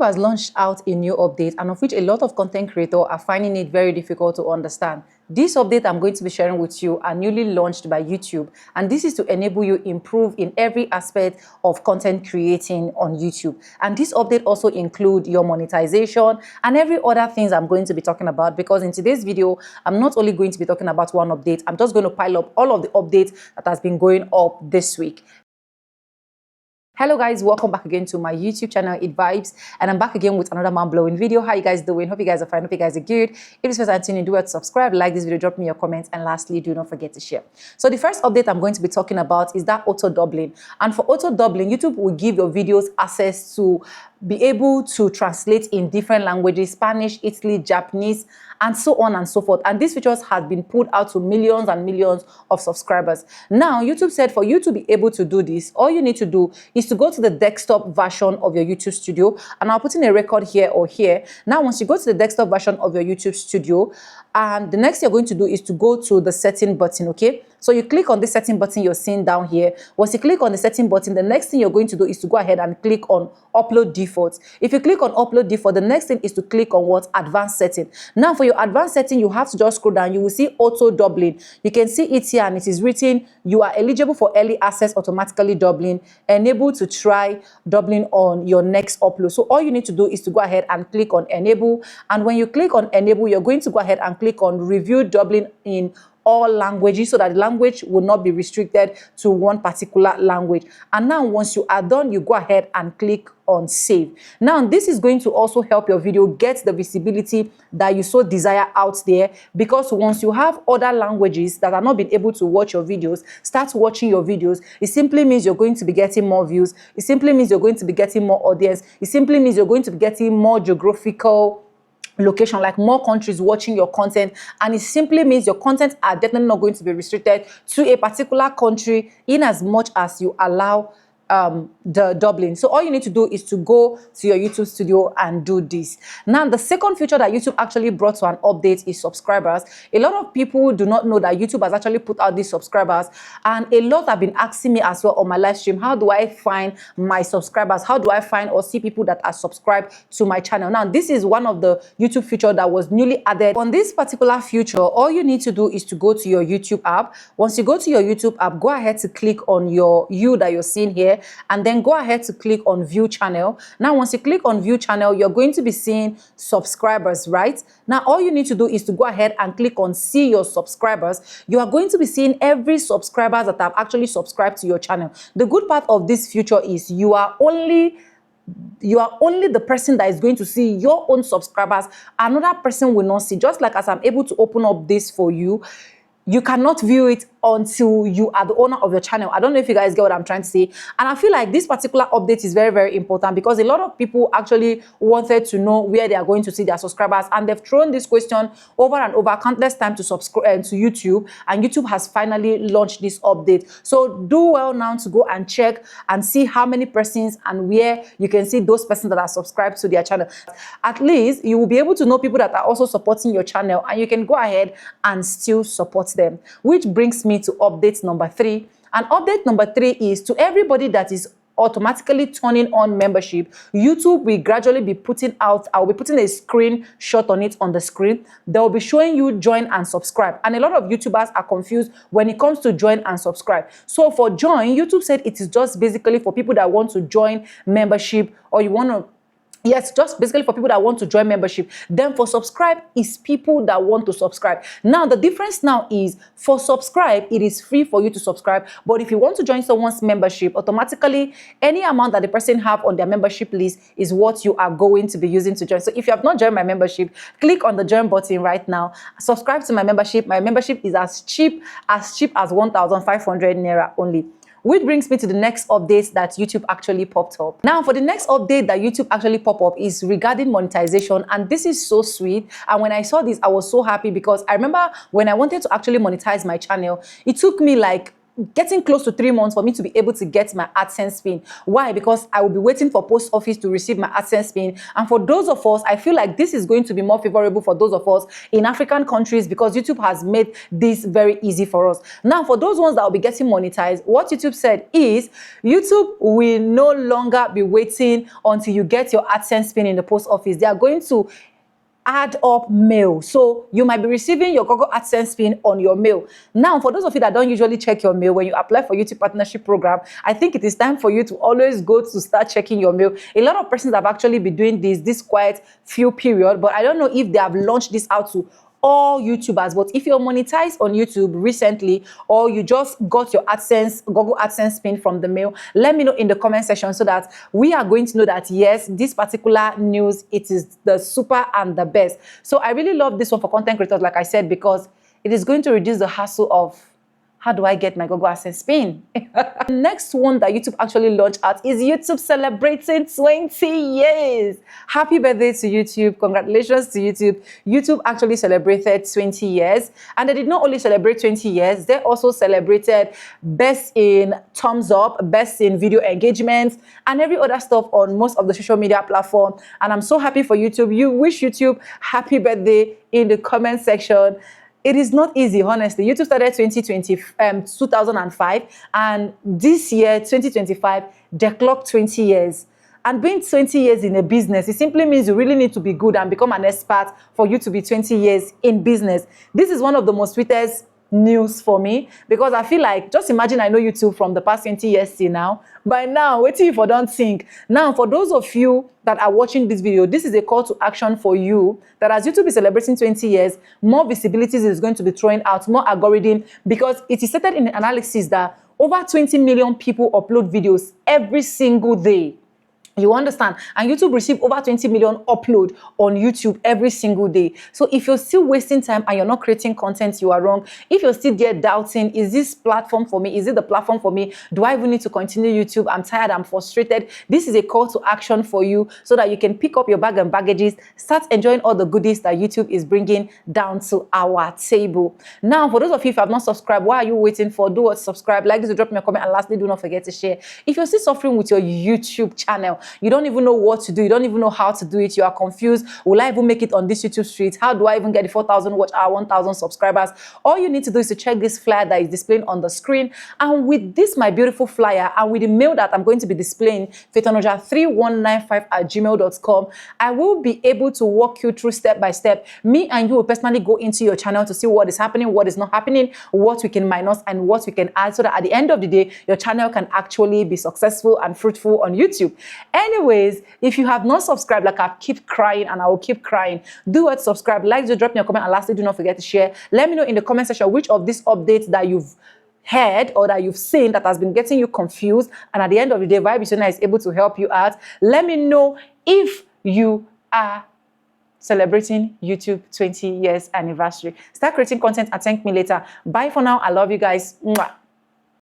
YouTube has launched out a new update, and of which a lot of content creators are finding it very difficult to understand. This update I'm going to be sharing with you are newly launched by YouTube, and this is to enable you improve in every aspect of content creating on YouTube. And this update also includes your monetization and every other things I'm going to be talking about, because in today's video, I'm not only going to be talking about one update, I'm just going to pile up all of the updates that has been going up this week. Hello guys, welcome back again to my YouTube channel, It Vibes, and I'm back again with another mind-blowing video. How you guys doing? Hope you guys are fine. Hope you guys are good. If this was Anthony, do it, subscribe, like this video, drop me your comments, and lastly, do not forget to share. So the first update I'm going to be talking about is that auto doubling. And for auto doubling, YouTube will give your videos access to be able to translate in different languages: Spanish, Italy, Japanese, and so on and so forth. And these features have been put out to millions and millions of subscribers. Now, YouTube said for you to be able to do this, all you need to do is to go to the desktop version of your YouTube Studio. And I'll put in a record here or here. Now, once you go to the desktop version of your YouTube Studio, and the next thing you're going to do is to go to the setting button, okay? So you click on the setting button you're seeing down here. Once you click on the setting button, the next thing you're going to do is to go ahead and click on upload defaults. If you click on upload default, the next thing is to click on what? Advanced setting. Now for your advanced setting, you have to just scroll down. You will see auto doubling. You can see it here, and it is written, you are eligible for early access automatically doubling, enable to try doubling on your next upload. So all you need to do is to go ahead and click on enable. And when you click on enable, you're going to go ahead and click on review doubling in all languages, so that the language will not be restricted to one particular language. And now once you are done, you go ahead and click on save. Now this is going to also help your video get the visibility that you so desire out there, because once you have other languages that are not being able to watch your videos start watching your videos, it simply means you're going to be getting more views. It simply means you're going to be getting more audience. It simply means you're going to be getting more geographical location, like more countries watching your content. And it simply means your content are definitely not going to be restricted to a particular country, in as much as you allow the doubling. So all you need to do is to go to your YouTube Studio and do this. Now, the second feature that YouTube actually brought to an update is subscribers. A lot of people do not know that YouTube has actually put out these subscribers, and a lot have been asking me as well on my live stream, how do I find my subscribers? How do I find or see people that are subscribed to my channel? Now, this is one of the YouTube feature that was newly added. On this particular feature, all you need to do is to go to your YouTube app. Once you go to your YouTube app, go ahead to click on your that you're seeing here, and then go ahead to click on view channel. Now once you click on view channel, you're going to be seeing subscribers, right? Now all you need to do is to go ahead and click on see your subscribers. You are going to be seeing every subscribers that have actually subscribed to your channel. The good part of this feature is you are only the person that is going to see your own subscribers. Another person will not see. Just like as I'm able to open up this for you, you cannot view it until you are the owner of your channel. I don't know if you guys get what I'm trying to say. And I feel like this particular update is very, very important, because a lot of people actually wanted to know where they are going to see their subscribers, and they've thrown this question over and over countless times to subscribe to YouTube, and YouTube has finally launched this update. So do well now to go and check and see how many persons and where you can see those persons that are subscribed to their channel. At least you will be able to know people that are also supporting your channel, and you can go ahead and still support them. Which brings me to update number 3. And update number 3 is to everybody that is automatically turning on membership. YouTube will gradually be putting out, I'll be putting a screenshot on it on the screen. They'll be showing you join and subscribe. And a lot of YouTubers are confused when it comes to join and subscribe. So for join, YouTube said it is just basically for people that want to join membership, or you want to, yes, just basically for people that want to join membership. Then for subscribe is people that want to subscribe. Now, the difference now is for subscribe, it is free for you to subscribe. But if you want to join someone's membership, automatically any amount that the person have on their membership list is what you are going to be using to join. So if you have not joined my membership, click on the join button right now. Subscribe to my membership. My membership is as cheap as 1,500 naira only. Which brings me to the next update that YouTube actually popped up. Now, for the next update that YouTube actually popped up is regarding monetization, and this is so sweet. And when I saw this, I was so happy, because I remember when I wanted to actually monetize my channel, it took me like getting close to 3 months for me to be able to get my AdSense pin. Why? Because I will be waiting for post office to receive my AdSense pin. And for those of us, I feel like this is going to be more favorable for those of us in African countries because YouTube has made this very easy for us. Now, for those ones that will be getting monetized, what YouTube said is YouTube will no longer be waiting until you get your AdSense pin in the post office. They are going to add up mail. So you might be receiving your Google AdSense pin on your mail. Now, for those of you that don't usually check your mail when you apply for YouTube partnership program, I think it is time for you to always go to start checking your mail. A lot of persons have actually been doing this quite few period, but I don't know if they have launched this out to all YouTubers. But if you're monetized on YouTube recently, or you just got your AdSense, Google AdSense pin from the mail, let me know in the comment section so that we are going to know that yes, this particular news, it is the super and the best. So I really love this one for content creators, like I said, because it is going to reduce the hassle of how do I get my Google AdSense pin? The next one that YouTube actually launched out is YouTube celebrating 20 years. Happy birthday to YouTube. Congratulations to YouTube. YouTube actually celebrated 20 years. And they did not only celebrate 20 years, they also celebrated best in thumbs up, best in video engagement, and every other stuff on most of the social media platform. And I'm so happy for YouTube. You wish YouTube happy birthday in the comment section. It is not easy, honestly. YouTube started 2005, and this year, 2025, they clocked 20 years. And being 20 years in a business, it simply means you really need to be good and become an expert for you to be 20 years in business. This is one of the most sweetest news for me, because I feel like, just imagine I know YouTube from the past 20 years till now. By now, wait till if I don't think. Now, for those of you that are watching this video, this is a call to action for you, that as YouTube is celebrating 20 years, more visibilities is going to be throwing out, more algorithm, because it is stated in the analysis that over 20 million people upload videos every single day. You understand? And YouTube receive over 20 million upload on YouTube every single day. So if you're still wasting time and you're not creating content, you are wrong. If you're still there doubting, is this platform for me? Is it the platform for me? Do I even need to continue YouTube? I'm tired, I'm frustrated. This is a call to action for you so that you can pick up your bag and baggages, start enjoying all the goodies that YouTube is bringing down to our table. Now, for those of you who have not subscribed, what are you waiting for? Do what? Subscribe, like this, drop me a comment, and lastly, do not forget to share. If you're still suffering with your YouTube channel, you don't even know what to do, you don't even know how to do it, you are confused, will I even make it on this YouTube street? How do I even get the 4,000 watch hour, 1,000 subscribers? All you need to do is to check this flyer that is displaying on the screen, and with this my beautiful flyer and with the mail that I'm going to be displaying, faithonojah3195@gmail.com, I will be able to walk you through step by step. Me and you will personally go into your channel to see what is happening, what is not happening, what we can minus and what we can add, so that at the end of the day, your channel can actually be successful and fruitful on YouTube. Anyways, if you have not subscribed, like I keep crying and I will keep crying, do it, subscribe, like, just drop me a comment, and lastly, do not forget to share. Let me know in the comment section which of these updates that you've heard or that you've seen that has been getting you confused, and at the end of the day, Vibisona is able to help you out. Let me know if you are celebrating YouTube 20 years anniversary. Start creating content and thank me later. Bye for now. I love you guys. Mwah.